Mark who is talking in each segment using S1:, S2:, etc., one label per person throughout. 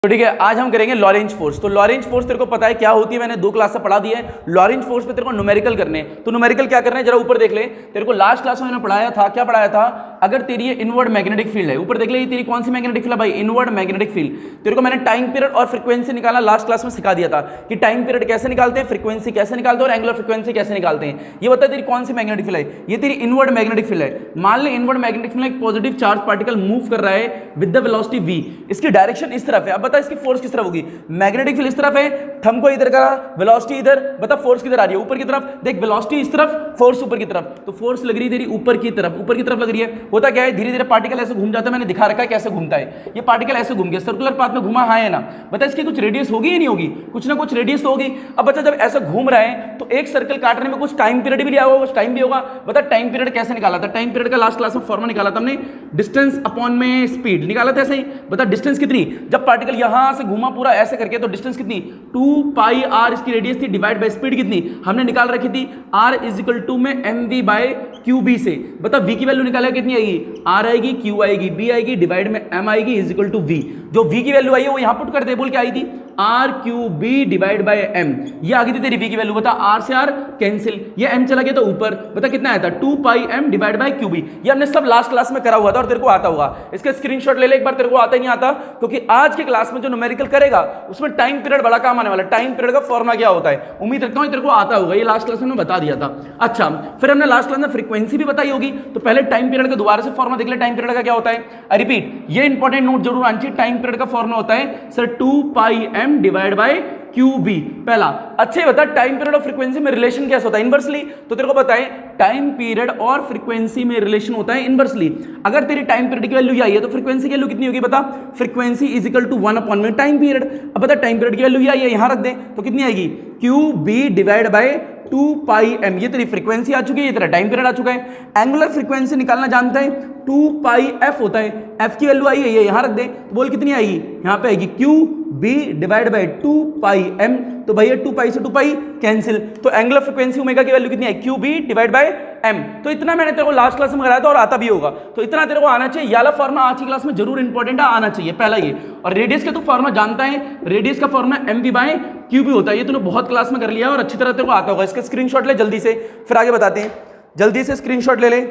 S1: तो ठीक है, आज हम करेंगे लॉरेंज फोर्स। तो लॉरेंज फोर्स तेरे को पता है क्या होती है, मैंने 2 क्लास से पढ़ा दिया है। लॉरेंज फोर्स पे तेरे को न्यूमेरिकल करने हैं। तो न्यूमेरिकल क्या करना है जरा ऊपर देख ले। तेरे को लास्ट क्लास में मैंने पढ़ाया था, क्या पढ़ाया था, अगर तेरी ये इनवर्ड मैग्नेटिक फील्ड है, ऊपर देख ले, ये तेरी कौन सी मैग्नेटिक फील्ड है भाई, इनवर्ड मैग्नेटिक फील्ड। तेरे को मैंने टाइम पीरियड और फ्रीक्वेंसी निकालना लास्ट क्लास में सिखा दिया था कि टाइम पीरियड कैसे निकालते हैं, फ्रीक्वेंसी कैसे निकालते हैं और एंगुलर फ्रीक्वेंसी कैसे निकालते हैं। ये बता तेरी कौन सी मैग्नेटिक फील्ड है, ये तेरी इनवर्ड मैग्नेटिक फील्ड है। मान ले इनवर्ड मैग्नेटिक फील्ड में एक पॉजिटिव चार्ज पार्टिकल मूव कर रहा है विद द वेलोसिटी v, इसकी डायरेक्शन इस तरफ है। अब बता इसकी फोर्स किस तरफ होगी, मैग्नेटिक फील्ड इस तरफ है, थंब को इधर करा, वेलोसिटी इधर, बता फोर्स किधर आ रही है, ऊपर की तरफ। देख वेलोसिटी इस तरफ, फोर्स ऊपर की तरफ, तो फोर्स लग रही है तेरी ऊपर की तरफ, ऊपर की तरफ लग रही है। होता क्या है, धीरे धीरे पार्टिकल ऐसे घूम जाता है, मैंने दिखा रखा है कैसे घूमता है। ये पार्टिकल ऐसे घूम गया, सर्कुलर पाथ में घुमा, हाँ है ना, बता इसकी कुछ रेडियस होगी या नहीं होगी, कुछ ना कुछ रेडियस तो होगी। अब बच्चा जब ऐसा घूम रहा है तो एक सर्कल काटने में कुछ टाइम पीरियड भी लिया होगा, कुछ टाइम भी होगा। बता टाइम पीरियड कैसे निकाला था, टाइम पीरियड का लास्ट क्लास में फॉर्मूला निकाला था हमने, डिस्टेंस अपॉन में स्पीड निकाला था। ऐसे ही बता डिस्टेंस कितनी, जब पार्टिकल यहां से घूमा पूरा ऐसे करके, तो डिस्टेंस कितनी 2 पाई r इसकी रेडियस थी, डिवाइड बाय स्पीड कितनी हमने निकाल रखी थी, r इज इक्वल टू में mv बाय qb से। बता v की वैल्यू निकाला कितनी आएगी, r आएगी, q आएगी, b आएगी, डिवाइड में m आएगी इज इक्वल टू v। जो v की वैल्यू आई है वो यहां पुट कर दे, बोल क्या आई थी, r q b divide by m। ये आ गई थी तेरी v की वैल्यू। बता r से r कैंसिल, ये m चला गया तो ऊपर, बता कितना आया था 2 pi m divide by qb। ये हमने सब लास्ट क्लास में करा हुआ था और तेरे को आता होगा। इसका स्क्रीनशॉट ले ले एक बार, तेरे को आता ही नहीं आता, क्योंकि आज के क्लास में जो न्यूमेरिकल करेगा उसमें टाइम पीरियड बड़ा काम आने वाला है। टाइम पीरियड का फॉर्मूला क्या होता है, उम्मीद रखता हूं तेरे को आता होगा, ये लास्ट क्लास में बता दिया था। अच्छा, फिर हमने लास्ट क्लास में फ्रीक्वेंसी भी बताई होगी, तो पहले टाइम पीरियड का दोबारा से फॉर्मूला देख ले। टाइम पीरियड का क्या होता है, रिपीट, ये इंपॉर्टेंट नोट जरूर आना चाहिए। टाइम पीरियड का फॉर्मूला होता है sir 2 pi m divide by QB। पहला अच्छे बता, टाइम पीरियड और फ्रीक्वेंसी में रिलेशन कैसे होता है, इनवर्सली। तो तेरे को पता है टाइम पीरियड और फ्रीक्वेंसी में रिलेशन होता है इनवर्सली। अगर तेरी टाइम पीरियड की वैल्यू आई है तो फ्रीक्वेंसी की वैल्यू कितनी होगी, बता, frequency is equal to 1 upon में टाइम पीरियड। अब बता टाइम पीरियड की वैल्यू आई है, यहां रख दे, तो कितनी आएगी QB divide by 2 pi m। ये तेरी फ्रीक्वेंसी आ चुकी है, ये तेरा टाइम पीरियड आ चुका है। एंगुलर फ्रीक्वेंसी निकालना जानता है, 2 पाई f होता है, f की वैल्यू आई है, ये यहां रख दे, तो बोल कितनी आएगी, यहां पे आएगी QB divide by 2 pi m। तो भैया 2 पाई से 2 पाई कैंसिल, तो एंगुलर फ्रीक्वेंसी ओमेगा की वैल्यू कितनी है, QB डिवाइड बाय m। तो इतना मैंने तेरे को लास्ट क्लास में कराया था और आता भी होगा, तो इतना तेरे को आना चाहिए। ये वाला फॉर्मूला आज की क्लास में जरूर इंपॉर्टेंट आना चाहिए, पहला ये। और रेडियस का तो फॉर्मूला जानता है, रेडियस का फॉर्मूला mv बाय QB होता है, ये तूने बहुत क्लास में कर लिया और अच्छी तरह तेरे को आता होगा। इसका स्क्रीनशॉट ले जल्दी से, फिर आगे बताते हैं। जल्दी से स्क्रीनशॉट ले ले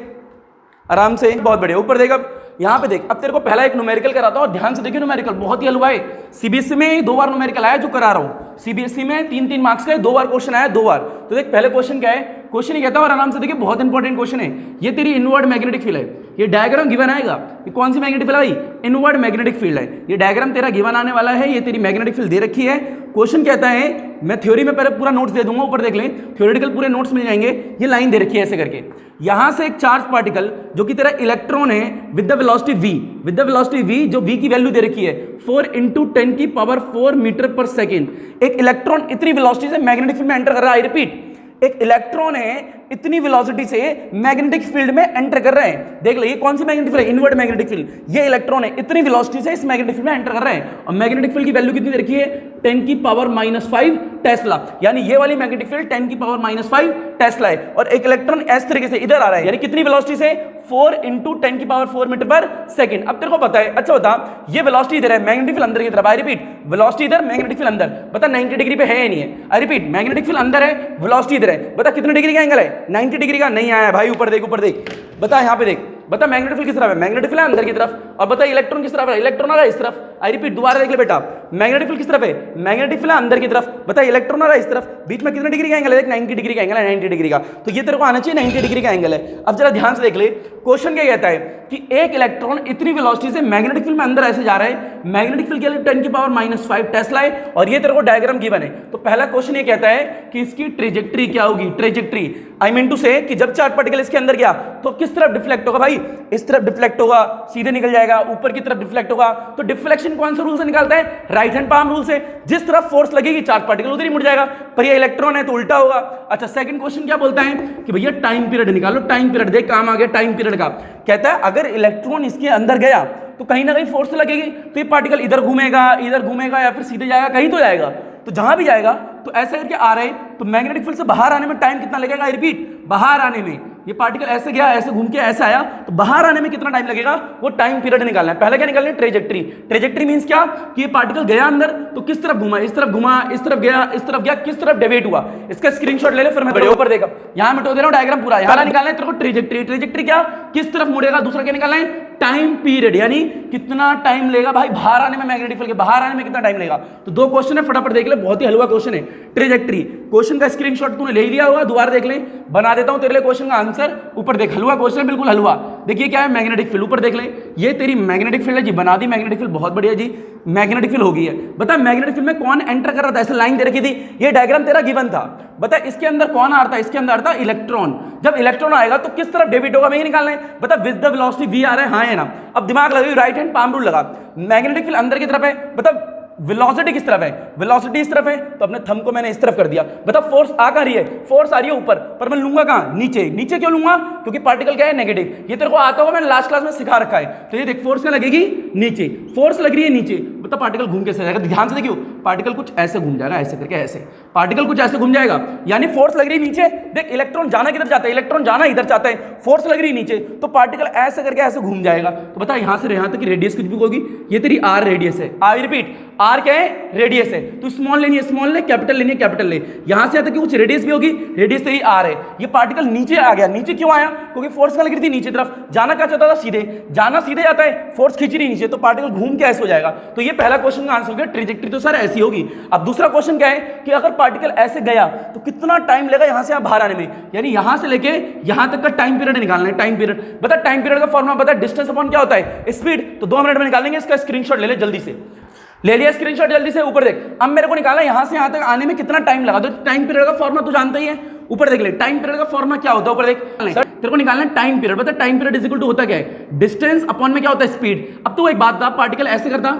S1: आराम से, बहुत बढ़िया। ऊपर देख, अब यहां पे देख, अब तेरे को पहला एक न्यूमेरिकल कराता हूं और ध्यान से देखिए, न्यूमेरिकल बहुत ही हलवा है। सीबीएसई में 2 बार न्यूमेरिकल आया जो करा रहा हूं, सीबीएसई में 3-3 मार्क्स का 2 बार क्वेश्चन आया, 2 बार। तो देख पहले क्वेश्चन क्या है, क्वेश्चन ही कहता है और आराम से देखिए, बहुत इंपॉर्टेंट क्वेश्चन है। ये तेरी इनवर्ड मैग्नेटिक फील्ड है, ये डायग्राम गिवन आएगा, ये कौन सी मैग्नेटिक फील्ड है भाई, इनवर्ड मैग्नेटिक फील्ड है। ये डायग्राम तेरा गिवन आने वाला है, ये तेरी मैग्नेटिक फील्ड दे रखी है। क्वेश्चन कहता है, मैं थ्योरी में पहले पूरा नोट्स दे दूंगा, ऊपर देख लें, थ्योरेटिकल पूरे नोट्स मिल जाएंगे। ये लाइन दे रखी है ऐसे करके, यहां से एक चार्ज पार्टिकल जो कि तेरा इलेक्ट्रॉन है with the velocity v, with the velocity v, जो v की वैल्यू दे रखी है 4 × 10 की पावर 4 मीटर पर सेकेंड। एक इलेक्ट्रॉन इतनी वेलोसिटी से मैग्नेटिक फील्ड में एंटर कर रहा है, आई रिपीट, एक इलेक्ट्रॉन है इतनी वेलोसिटी से मैग्नेटिक फील्ड में एंटर कर रहे हैं। देख लो ये कौन सी मैग्नेटिक फील्ड है, इनवर्ड मैग्नेटिक फील्ड। ये इलेक्ट्रॉन है इतनी वेलोसिटी से इस मैग्नेटिक फील्ड में एंटर कर रहे हैं, और मैग्नेटिक फील्ड की वैल्यू कितनी रखी है, 10 की पावर -5 टेस्ला। यानी ये वाली मैग्नेटिक फील्ड 10 की पावर -5 टेस्ला है, और एक इलेक्ट्रॉन इस तरीके से इधर आ रहा है, यानी कितनी वेलोसिटी से, 4 × 10 की पावर 4 मीटर पर सेकंड। अब तेरे को पता है, अच्छा बता, ये वेलोसिटी इधर है, मैग्नेटिक फील्ड अंदर की तरफ, आई रिपीट, वेलोसिटी इधर, मैग्नेटिक फील्ड अंदर। बता 90 डिग्री पे है या नहीं है, आई रिपीट, मैग्नेटिक फील्ड अंदर है, वेलोसिटी इधर है। बता कितने डिग्री का एंगल है, 90 डिग्री का। नहीं आया भाई, ऊपर देख, ऊपर देख, बता यहाँ पे देख, बता मैग्नेटिक फील्ड किस तरफ है, मैग्नेटिक फील्ड अंदर की तरफ। और बता इलेक्ट्रॉन किस तरफ है, इलेक्ट्रॉन आ रहा है इस तरफ। आई रिपीट, दोबारा देख ले बेटा, मैग्नेटिक फील्ड किस तरफ है, मैग्नेटिक फील्ड अंदर की तरफ। बता इलेक्ट्रॉन आ रहा है इस तरफ, बीच में कितने डिग्री का एंगल है, 90 डिग्री का एंगल है, 90 डिग्री का। तो ये तेरे को आना चाहिए 90 डिग्री का एंगल है। अब जरा ध्यान से देख ले, क्वेश्चन क्या कहता है कि एक इलेक्ट्रॉन इतनी वेलोसिटी से मैग्नेटिक फील्ड में अंदर ऐसे जा रहा है, मैग्नेटिक फील्ड की वैल्यू 10 की पावर -5 टेस्ला है, और ये तेरे को डायग्राम गिवन है। तो पहला क्वेश्चन ये कहता है कि इसकी ट्रेजेक्ट्री क्या होगी, ट्रेजेक्ट्री, आई मीन टू से कि जब चार्ज पार्टिकल इसके अंदर गया तो किस तरफ डिफ्लेक्ट होगा भाई, इस तरफ डिफ्लेक्ट होगा, सीधे निकल जाएगा, ऊपर की तरफ डिफ्लेक्ट होगा। तो डिफ्लेक्शन कौन सा रूल से निकालता है, राइट हैंड पाम रूल से। जिस तरफ फोर्स लगेगी चार्ज पार्टिकल उधर ही मुड़ जाएगा, पर ये इलेक्ट्रॉन है तो उल्टा होगा। अच्छा, सेकंड क्वेश्चन क्या बोलता है कि भैया टाइम पीरियड निकालो, टाइम पीरियड देख, काम आ गया टाइम पीरियड का। कहता है अगर इलेक्ट्रॉन इसके अंदर गया तो कहीं ना कहीं फोर्स लगेगी, तो ये पार्टिकल इधर घूमेगा या फिर सीधे जाएगा, कहीं तो जाएगा। तो जहां भी जाएगा तो ऐसे करके आ रहे, तो मैग्नेटिक फील्ड से बाहर आने में टाइम कितना लगेगा, आई रिपीट, बाहर आने में ये पार्टिकल ऐसे गया, ऐसे घूम के ऐसे आया, तो बाहर आने में कितना टाइम लगेगा वो टाइम पीरियड निकालना है। पहले क्या निकालना है? ट्रेजेक्ट्री। ट्रेजेक्ट्री मींस क्या कि ये पार्टिकल गया अंदर तो किस तरफ घुमा, इस तरफ घुमा, इस तरफ गया, इस तरफ गया, किस तरफ डेविएट हुआ, इसका स्क्रीनशॉट ले ले, फिर मैं वीडियो पर देखा। यहां मिटो दे रहा हूं डायग्राम पूरा। यहां निकालना है तेरे को ट्रेजेक्ट्री। ट्रेजेक्ट्री क्या, किस तरफ मुड़ेगा। दूसरा क्या निकालना है? टाइम पीरियड, यानी कितना टाइम लेगा भाई बाहर आने में, मैग्नेटिक फील्ड के बाहर आने में कितना टाइम लेगा। तो दो क्वेश्चन है, फटाफट देख ले, बहुत ही हलवा क्वेश्चन है। ट्रेजेक्ट्री क्वेश्चन का स्क्रीनशॉट तूने ले लिया होगा, दोबारा देख ले, बना देता हूं तेरे लिए क्वेश्चन का आंसर। ऊपर देख, हलवा क्वेश्चन, बिल्कुल हलवा। देखिए क्या है, मैग्नेटिक फील्ड। ऊपर देख ले, ये तेरी मैग्नेटिक फील्ड है जी, बना दी मैग्नेटिक फील्ड, बहुत बढ़िया जी, मैग्नेटिक फील्ड हो गई है। बता मैग्नेटिक फील्ड में कौन एंटर कर रहा था, ऐसे लाइन दे रखी थी, ये डायग्राम तेरा गिवन था। बता इसके अंदर कौन आ रहा था, इसके अंदर आता इलेक्ट्रॉन। जब इलेक्ट्रॉन आएगा तो किस तरफ डेविएट होगा, मैं ये निकालना है। बता विद द वेलोसिटी v आ रहा है, हाँ है ना। अब दिमाग लगाइए, राइट हैंड पाम रूल लगा, मैग्नेटिक फील्ड अंदर की तरफ है, बता वेलोसिटी किस तरफ है, वेलोसिटी इस तरफ है, तो अपने थंब को मैंने इस तरफ कर दिया। बता फोर्स आ कहां रही है, फोर्स आ रही है ऊपर, पर मैं लूंगा कहां, नीचे। नीचे क्यों लूंगा, क्योंकि पार्टिकल क्या है, नेगेटिव। ये तेरे को आता होगा, मैंने लास्ट क्लास में सिखा रखा है। तो ये देख, फोर्स क्या लगेगी, नीचे, फोर्स लग रही है नीचे। बता पार्टिकल घूम कैसे जाएगा, ध्यान से देखियो, पार्टिकल कुछ ऐसे घूम जाएगा, ऐसे करके, ऐसे पार्टिकल कुछ ऐसे घूम जाएगा, यानी फोर्स लग रही है नीचे। देख इलेक्ट्रॉन जाना किधर चाहता है, इलेक्ट्रॉन जाना इधर चाहता है, फोर्स लग रही है नीचे, तो पार्टिकल ऐसे करके ऐसे घूम जाएगा। तो बता यहां से यहां तक की रेडियस कुछ भी होगी, ये तेरी आर रेडियस है। आई रिपीट, आर क्या है, रेडियस है। तो स्मॉल लेनी है, स्मॉल ले, कैपिटल लेनी है, कैपिटल ले। यहां से आता कि कुछ रेडियस भी होगी, रेडियस तेरी आर है। ये पार्टिकल नीचे आ गया, नीचे क्यों आया, क्योंकि फोर्स क्या लग रही थी नीचे तरफ, जाना क्या चाहता था, सीधे जाना, सीधे जाता है, फोर्स खींच रही नीचे, तो पार्टिकल घूम के ऐसे हो जाएगा। तो ये पहला क्वेश्चन का आंसर हो गया, ट्रेजेक्ट्री तो सर ऐसी होगी। अब दूसरा क्वेश्चन क्या है कि अगर पार्टिकल ऐसे गया तो कितना टाइम लगेगा यहां से बाहर आने में, यानी यहां से लेके यहां तक का टाइम पीरियड निकालना है। टाइम पीरियड बता, टाइम पीरियड का फॉर्मूला बता, डिस्टेंस अपॉन क्या होता है, स्पीड। तो 2 मिनट में निकालेंगे, इसका स्क्रीनशॉट ले ले जल्दी से, ले लिया स्क्रीनशॉट जल्दी से। ऊपर देख, अब मेरे को निकालना है यहां से यहां तक आने में कितना टाइम लगा। तो टाइम पीरियड का फॉर्मूला तू जानता ही है, ऊपर देख ले, टाइम पीरियड का फॉर्मूला क्या होता है, ऊपर देख सर तेरे को निकालना है टाइम पीरियड। बता time period is equal to होता क्या है, डिस्टेंस अपॉन में क्या होता है, स्पीड। अब तू एक बात बता, पार्टिकल ऐसे करता,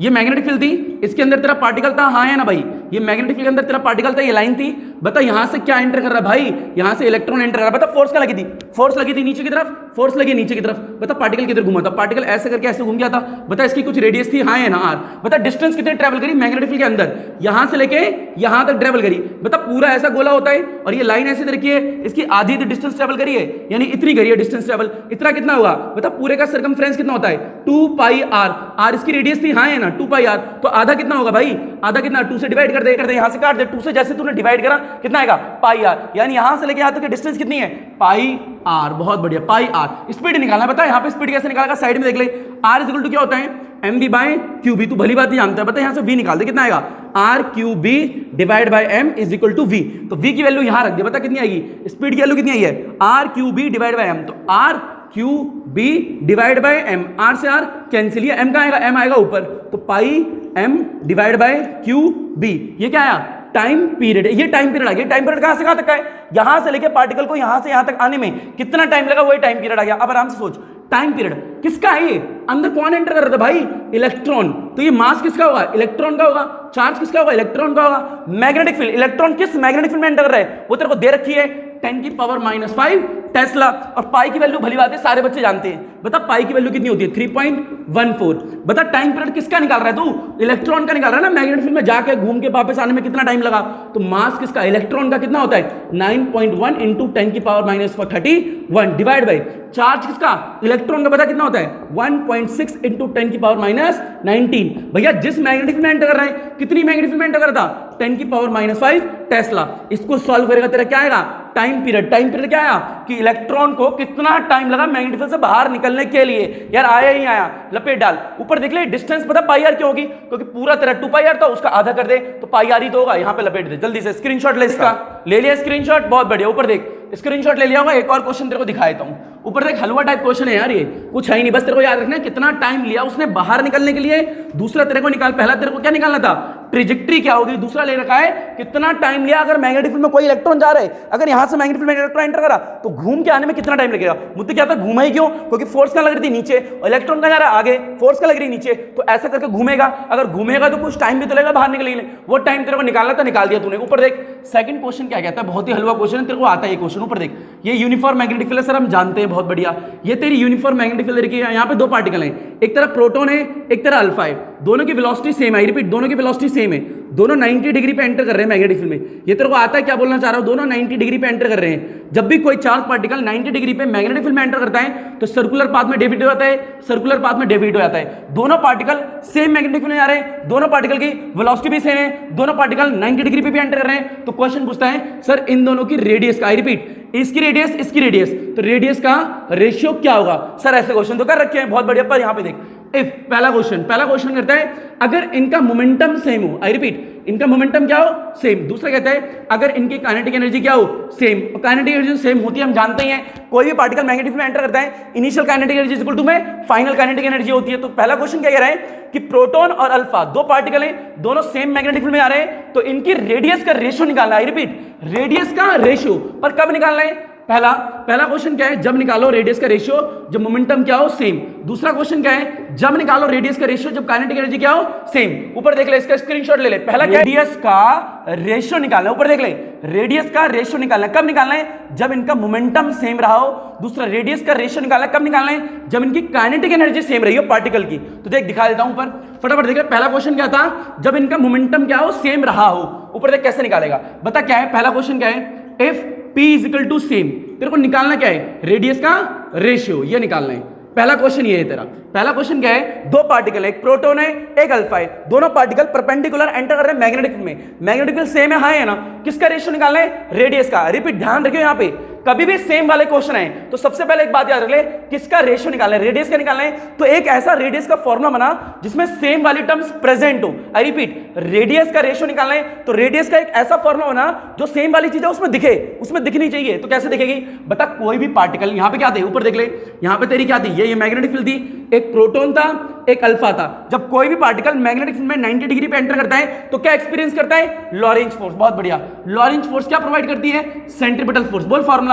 S1: ये मैग्नेटिक फील्ड थी, इसके अंदर तेरा पार्टिकल था, हाँ है ना भाई, ये मैग्नेटिक फील्ड के अंदर तेरा पार्टिकल था, ये लाइन थी। बता यहां से क्या एंटर कर रहा है भाई, यहां से इलेक्ट्रॉन एंटर कर रहा है। बता फोर्स क्या लगी थी, फोर्स लगी थी नीचे की तरफ, फोर्स लगी नीचे की तरफ। बता पार्टिकल किधर घूमा था, पार्टिकल ऐसे करके ऐसे घूम गया था। बता इसकी कुछ रेडियस थी, हाँ है ना आर। बता डिस्टेंस कितने ट्रेवल करी मैग्नेटिक फील्ड के अंदर, यहां से लेके यहां तक ट्रेवल करी। बता पूरा ऐसा गोला होता है और ये लाइन ऐसे रखी है, इसकी आधी डिस्टेंस ट्रेवल करी है, यानी इतनी करी है डिस्टेंस ट्रेवल। इतना कितना हुआ, बता पूरे का सर्कमफ्रेंस कितना होता है, 2 पाई आर। आर इसकी रेडियस थी, हाँ है ना, 2 पाई आर। तो आधा कितना होगा भाई, आधा कितना, 2 से डिवाइड कर दे, यहां से काट दे, 2 से जैसे तूने डिवाइड करा कितना आएगा, पाई आर। यानी यहां से लेके यहां तक की डिस्टेंस कितनी है, पाई आर। बहुत बढ़िया, पाई आर। स्पीड निकालना है, बता यहां पे स्पीड कैसे निकालेगा, साइड में देख ले, आर इज इक्वल टू क्या होता है, mv बाय क्यूबी। तू भली बात ही जानता है। बता यहां से v निकाल दे, कितना आएगा, r q b divide by m is equal to v। तो v की वैल्यू यहां रख दे, बता कितनी आएगी, स्पीड की वैल्यू कितनी आई है, r q b divide by m। तो r q b divide by m, r से आर कैंसिल, ये m का आएगा, m आएगा ऊपर, तो pi m divide by q b. ये क्या आया, टाइम पीरियड। ये टाइम पीरियड आ गया। टाइम पीरियड कहां से कहां तक का है, यहां से लेके पार्टिकल को यहां से यहां तक आने में कितना टाइम लगा, वही टाइम पीरियड आ गया। अब आराम से सोच, टाइम पीरियड किसका है, ये अंदर कौन एंटर कर रहा था भाई, इलेक्ट्रॉन। तो ये मास किसका होगा, इलेक्ट्रॉन का होगा। चार्ज किसका होगा, इलेक्ट्रॉन का होगा। मैग्नेटिक फील्ड, इलेक्ट्रॉन किस मैग्नेटिक फील्ड में एंटर कर रहा है, वो तेरे को दे रखी है, 10⁻⁵ टेस्ला। और पाई की वैल्यू भली बात है, सारे बच्चे जानते हैं। बता पाई की वैल्यू कितनी होती है, 3.14। बता टाइम पीरियड किसका निकाल रहा है तू, इलेक्ट्रॉन का निकाल रहा है ना। मैग्नेटिक फील्ड में जाके घूम के वापस आने में कितना टाइम लगा, तो मास किसका, इलेक्ट्रॉन का कितना होता है, 9.1 × 10⁻⁻41 डिवाइड बाई चार्ज किसका, इलेक्ट्रॉन का। बता कितना होता है, 1.6 × 10⁻⁻19। भैया जिस मैग्नेटिक फील्ड में एंटर कर रहे हैं, कितनी मैग्नेटिक फील्ड में एंटर कर रहा था, 10⁻⁵ टेस्ला। इसको सॉल्व करेगा तेरा क्या आएगा, टाइम पीरियड। टाइम पीरियड क्या आया कि इलेक्ट्रॉन को कितना टाइम लगा मैग्नेटिक फील्ड से बाहर निकलने के लिए। यार आया ही आया, लपेट डाल। ऊपर देख ले डिस्टेंस, पता पाई आर क्यों होगी, क्योंकि पूरा तेरा 2 पाई आर था, उसका आधा कर दे तो पाई आर ही तो होगा। यहां पे लपेट दे जल्दी से, स्क्रीनशॉट ले इसका, ले लिया स्क्रीनशॉट, बहुत बढ़िया। ऊपर देख स्क्रीनशॉट ले लिया होगा। एक और क्वेश्चन तेरे को दिखा देता हूं। ऊपर देख हलवा टाइप क्वेश्चन है यार, ये कुछ है ही नहीं, बस तेरे को याद रखना है कितना टाइम लिया उसने बाहर निकलने के लिए। दूसरा तेरे को निकाल, पहला तेरे को क्या निकालना था, ट्रेजेक्ट्री क्या होगी। दूसरा ले रखा है कितना टाइम लिया, अगर मैग्नेटिक फील्ड में कोई इलेक्ट्रॉन जा रहा है, अगर यहां से मैग्नेटिक फील्ड में इलेक्ट्रॉन एंटर करा तो घूम के आने में कितना टाइम लगेगा। मुद्दे क्या था, घूमा ही क्यों, क्योंकि फोर्स क्या लग रही थी नीचे, और इलेक्ट्रॉन का जा रहा है आगे, फोर्स क्या लग रही है नीचे, तो ऐसा करके घूमेगा। अगर घूमेगा तो कुछ टाइम भी तो लगेगा बाहर निकलने, वो टाइम तेरे को निकालना था, निकाल दिया तूने। ऊपर देख सेकंड क्वेश्चन क्या कहता है, बहुत ही हलवा क्वेश्चन है, तेरे को आता है ये क्वेश्चन। ऊपर देख, ये यूनिफॉर्म मैग्नेटिक फील्ड सर हम जानते हैं, बहुत बढ़िया। ये तेरी यूनिफॉर्म मैग्नेटिक फील्ड देखिए, यहाँ पे 2 पार्टिकल हैं, एक तरफ प्रोटॉन है, एक तरफ अल्फा है, दोनों की वेलोसिटी सेम है। रिपीट, दोनों की वेलोसिटी सेम है। दोनों 90 डिग्री पे एंटर कर रहे हैं मैग्नेटिक फील्ड में। ये तेरे को आता है क्या बोलना चाह रहा हूं, दोनों 90 डिग्री पे एंटर कर रहे हैं। जब भी कोई चार्ज पार्टिकल 90 डिग्री पे मैग्नेटिक फील्ड में एंटर करता है तो सर्कुलर पाथ में डेविएट हो जाता है, सर्कुलर पाथ में डेविएट हो जाता है। दोनों पार्टिकल सेम मैग्नेटिक फील्ड में आ रहे हैं, दोनों पार्टिकल की वेलोसिटी भी सेम है, दोनों पार्टिकल 90 डिग्री पे भी एंटर कर रहे हैं। तो क्वेश्चन पूछता है सर इन दोनों की रेडियस का, आई रिपीट, इसकी रेडियस इसकी रेडियस, तो रेडियस का रेशियो क्या होगा। सर ऐसे क्वेश्चन तो कर रखे हैं, बहुत बढ़िया। पर यहां पे देख, इफ पहला क्वेश्चन करता है अगर इनका मोमेंटम सेम हो, आई रिपीट, इनका मोमेंटम क्या हो, सेम। दूसरा कहता है अगर इनकी काइनेटिक एनर्जी क्या हो, सेम। और काइनेटिक एनर्जी सेम होती है हम जानते ही हैं, कोई भी पार्टिकल मैग्नेटिक में एंटर करता है initial kinetic energy equal to में फाइनल काइनेटिक एनर्जी होती है। तो पहला क्वेश्चन क्या कह रहा है कि प्रोटॉन और अल्फा दो पार्टिकल हैं, दोनों सेम मैग्नेटिक फील्ड में आ रहे हैं, तो इनकी रेडियस का रेशियो निकालना है। आई रिपीट, रेडियस का रेशियो। पर कब निकालना है, पहला क्वेश्चन क्या है, जब निकालो रेडियस का रेशियो जब मोमेंटम क्या हो, सेम। दूसरा क्वेश्चन क्या है, जब निकालो रेडियस का रेशियो जब काइनेटिक एनर्जी क्या हो, सेम। ऊपर देख ले, इसका स्क्रीनशॉट ले ले। पहला क्या, रेडियस का रेशियो निकालना है, ऊपर देख ले, रेडियस का रेशियो निकालना है। कब निकालना है, जब इनका मोमेंटम सेम रहा हो। दूसरा रेडियस का रेशियो निकालना है, कब निकालना है, जब इनकी काइनेटिक एनर्जी सेम रही हो पार्टिकल की। तो देख दिखा देता हूं ऊपर, फटाफट देख। पहला क्वेश्चन क्या था, जब इनका मोमेंटम क्या हो, सेम रहा हो। ऊपर देख कैसे निकालेगा, बता क्या है। पहला क्वेश्चन क्या है, if P is equal to same, तेरे को निकालना क्या है, रेडियस का रेशियो, ये निकालना है। पहला क्वेश्चन ये है तेरा। पहला क्वेश्चन क्या है, दो पार्टिकल है, एक प्रोटॉन है एक अल्फा है, दोनों पार्टिकल परपेंडिकुलर एंटर कर रहे हैं मैग्नेटिक फील्ड में। मैग्नेटिक फील्ड सेम है, हाई है ना, किसका रेशियो निकालना है, रेडियस का। रिपीट, ध्यान रखियो यहां पे कभी भी सेम वाले क्वेश्चन है तो सबसे पहले एक बात याद रख ले, किसका रेशियो निकालना है, रेडियस का निकालना है। तो एक ऐसा रेडियस का फॉर्मूला बना जिसमें सेम वाली टर्म्स प्रेजेंट हो। आई रिपीट, रेडियस का रेशियो निकालना है तो रेडियस का एक ऐसा फॉर्मूला बना जो सेम वाली चीज है उसमें दिखे, उसमें दिखनी चाहिए। तो कैसे दिखेगी, बता। कोई भी पार्टिकल, यहां पे क्या थे, ऊपर देख ले, यहां पे तेरी क्या थी, ये मैग्नेटिक फील्ड थी, एक प्रोटॉन था एक अल्फा था। जब कोई भी पार्टिकल मैग्नेटिक फील्ड में 90 डिग्री पे एंटर करता है तो क्या एक्सपीरियंस करता है, लॉरेंज फोर्स। बहुत बढ़िया, लॉरेंज फोर्स क्या प्रोवाइड करती है, सेंट्रीपिटल फोर्स। बोल फॉर्मूला,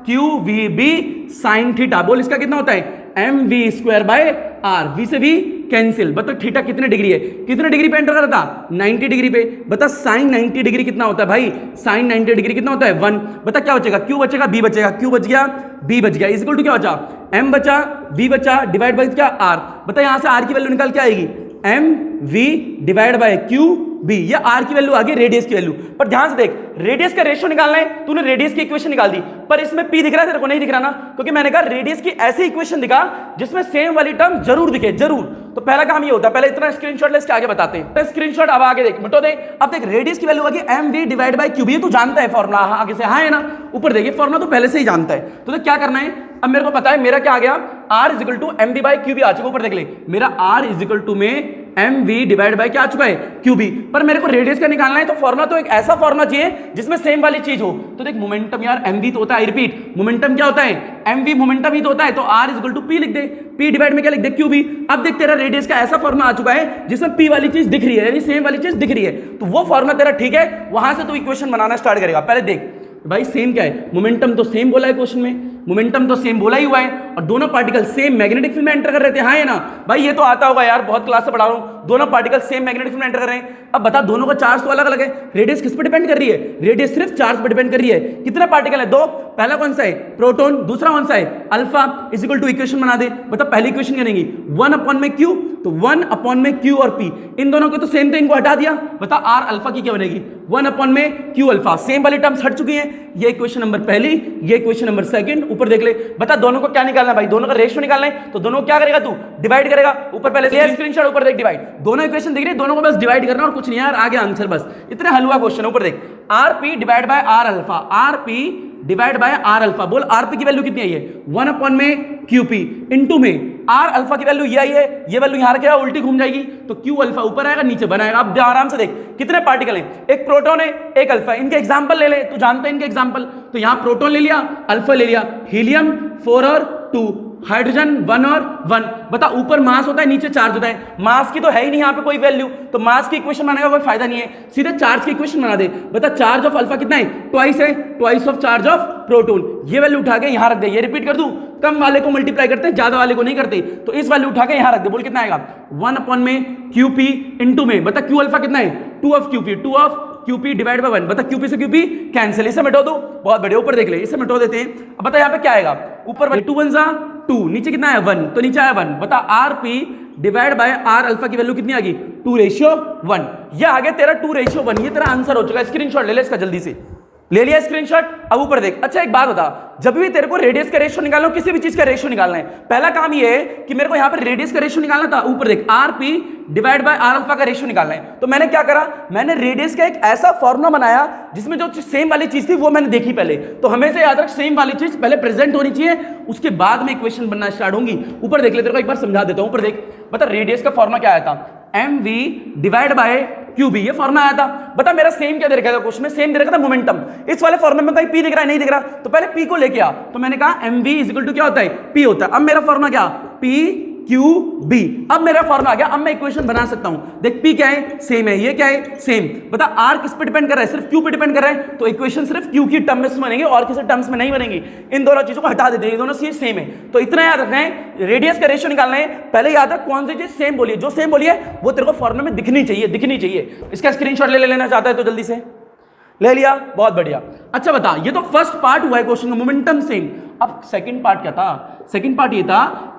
S1: QVB sin थीटा। बोल इसका कितना होता है, mv²/r। v से v कैंसिल। बता थीटा कितने डिग्री है, कितने डिग्री पे एंटर कर रहा था, 90 डिग्री पे। बता sin 90 डिग्री कितना होता है भाई, sin 90 डिग्री कितना होता है, 1। बता क्या बचेगा, q बचेगा b बचेगा, q बच गया b बच गया, इक्वल टू क्या बचा, m बचा v बचा डिवाइड बाय क्या, r। बता यहां से r की वैल्यू निकाल के आएगी, mv डिवाइड बाय qb। ये r की वैल्यू आ गई, रेडियस की वैल्यू। पर ध्यान से देख, रेडियस का रेशियो निकालना है, तूने रेडियस की इक्वेशन निकाल दी, पर इसमें p दिख रहा है तेरे को, नहीं दिख रहा ना, क्योंकि मैंने कहा रेडियस की ऐसी इक्वेशन दिखा जिसमें सेम वाली टर्म जरूर दिखे, जरूर। तो पहला काम ये होता है, पहले इतना स्क्रीनशॉट ले, इसके आगे बताते हैं। तो स्क्रीनशॉट अब आगे देख, मिटो दे। अब देख रेडियस की वैल्यू आ गई mv डिवाइड बाय qb, ये तू जानता है फॉर्मूला आगे से, हाँ है ना। ऊपर देखिए फॉर्मूला तो पहले से ही जानता है। तो क्या करना है, अब मेरे को पता है मेरा क्या आ गया, r is equal to mv by qb आ चुका। ऊपर देख ले, मेरा r इज इक्वल टू में mv डिवाइड बाय क्या आ चुका है, qb। पर मेरे को रेडियस का निकालना है तो फॉर्मूला तो एक ऐसा फॉर्मूला चाहिए जिसमें सेम वाली चीज हो। तो देख मोमेंटम यार mv तो होता है, आई रिपीट, मोमेंटम क्या होता है, mv मोमेंटम ही तो होता है। तो r is equal to p लिख दे, p डिवाइड में क्या लिख दे, qb। अब देख तेरा रेडियस का ऐसा फॉर्मूला आ चुका है जिसमें p वाली चीज दिख रही है, यानी सेम वाली चीज दिख रही है। तो वो फॉर्मूला तेरा ठीक है, वहां से तू इक्वेशन बनाना स्टार्ट करेगा। पहले देख भाई सेम क्या है, मोमेंटम तो सेम बोला है क्वेश्चन में, मोमेंटम तो सेम बोला ही हुआ है, और दोनों पार्टिकल सेम मैग्नेटिक फील्ड में एंटर कर रहे थे, हाँ है ना भाई। ये तो आता होगा यार, बहुत क्लास से पढ़ा रहा हूं, दोनों पार्टिकल सेम मैग्नेटिक फील्ड में एंटर कर रहे हैं। अब बता, दोनों का चार्ज तो अलग अलग है, रेडियस किस पर डिपेंड कर रही है, रेडियस सिर्फ चार्ज पर डिपेंड कर रही है। कितने पार्टिकल है, दो। पहला कौन सा है, प्रोटॉन, दूसरा कौन सा है, alpha. Is equal to equation बना दे। बता पहली इक्वेशन करेंगे 1/q, तो 1/q और p, इन दोनों को तो सेम थे, इनको हटा दिया। बता r अल्फा की क्या बनेगी, 1/q अल्फा। सेम वाली टर्म्स हट चुकी हैं। ये इक्वेशन नंबर पहली, ये इक्वेशन नंबर सेकंड। ऊपर देख ले, बता दोनों को क्या निकालना है भाई, दोनों का रेशियो निकालना है। तो दोनों क्या करेगा तू, डिवाइड करेगा। ऊपर पहले स्क्रीनशॉट, ऊपर देख डिवाइड, दोनों इक्वेशन दिख रही है, दोनों को बस डिवाइड करना और कुछ नहीं यार, आगे आंसर बस। इतने हलवा क्वेश्चन। ऊपर देख, rp divide bye r alpha, rp divide bye r alpha. बोल rp की वैल्यू कितनी आई है, 1/qp इनटू में r अल्फा की वैल्यू ये आई है, ये वैल्यू यहां रखेगा, उल्टी घूम जाएगी, तो q अल्फा ऊपर आएगा, नीचे बनाएगा। अब आराम से देख, कितने पार्टिकल हैं, एक प्रोटॉन है एक अल्फा। इनके एग्जांपल ले ले, तू जानता है इनके एग्जांपल। तो यहां प्रोटॉन ले लिया, अल्फा ले लिया, हीलियम 4 और 2, हाइड्रोजन 1 और 1। बता ऊपर मास होता है, नीचे चार्ज होता है। मास की तो है ही नहीं यहाँ पे कोई वैल्यू, तो मास की इक्वेशन बनाने का कोई फायदा नहीं है, सीधे चार्ज की इक्वेशन बना दे। बता चार्ज ऑफ अल्फा कितना है, ट्वाइस है, twice of charge of proton. ये वैल्यू उठा के यहाँ रख दे। ये रिपीट कर दूं, कम वाले को मल्टीप्लाई करते हैं, ज्यादा वाले को नहीं करते। तो इस वैल्यू उठा के यहाँ रख दे। बोल कितना आएगा, 1/qp इनटू में, बता q अल्फा कितना है, 2/qp, 2/qp डिवाइड बाय 1। बता qp से qp कैंसिल, इसे मिटा दो। बहुत बढ़िया, ऊपर देख ले, इसे मिटा देते हैं। अब बता यहाँ पे क्या आएगा, ऊपर 2 1 2, नीचे कितना है 1, तो नीचे आया 1। बता rp divide by r alpha की वैल्यू कितनी आ गई 2:1। ये आ गया तेरा 2:1, ये तेरा आंसर हो चुका है। स्क्रीनशॉट ले ले इसका जल्दी से, ले लिया स्क्रीनशॉट। अब ऊपर देख। अच्छा एक बात बता, जब भी तेरे को रेडियस का रेशियो निकालना हो, किसी भी चीज का रेशियो निकालना है, पहला काम ये है कि मेरे को यहां पर रेडियस का रेशियो निकालना था। ऊपर देख, r p divide by r alpha का रेशियो निकालना है। तो मैंने क्या करा, मैंने रेडियस का एक ऐसा फॉर्मूला बनाया जिसमें जो सेम वाली चीज थी वो मैंने देखी पहले। तो हमेशा याद रख, सेम वाली चीज पहले प्रेजेंट होनी चाहिए, उसके बाद में इक्वेशन बनना स्टार्ट होंगी। ऊपर देख ले, तेरे को एक बार समझा देता हूं। ऊपर देख, बता रेडियस का फॉर्मूला क्या आया था, mv डिवाइड बाय क्यूबी, ये फॉर्मूला आया था। बता मेरा सेम क्या दे रखा था क्वेश्चन में, सेम दे रखा था मोमेंटम। इस वाले फॉर्मूले में कहीं p दिख रहा है, नहीं दिख रहा, तो पहले p को लेके आ। तो मैंने कहा mv इज इक्वल टू क्या होता है, p होता है। अब मेरा फॉर्मूला क्या, p q b। अब मेरा फॉर्मूला आ गया, अब मैं इक्वेशन बना सकता हूं। देख p क्या है, सेम है, ये क्या है, सेम। बता r किस पे डिपेंड कर रहा है, सिर्फ q पे डिपेंड कर रहा है, तो इक्वेशन सिर्फ q की टर्म में बनेंगे और किसी टर्म्स में नहीं बनेंगी। इन दोनों चीजों को हटा देते हैं, ये दोनों चीज सेम है। तो इतना याद रखना है, रेडियस का रेशियो निकालना है, पहले याद रख कौन सी चीज सेम बोली है, जो सेम बोली है वो तेरे को फॉर्मूले में दिखनी चाहिए, दिखनी चाहिए। इसका स्क्रीनशॉट ले लेना चाहता है तो जल्दी से ले लिया, बहुत बढ़िया। अच्छा बता, ये तो फर्स्ट पार्ट हुआ है क्वेश्चन का, मोमेंटम सेम। अब सेकंड पार्ट क्या था, सेकंड पार्ट ये था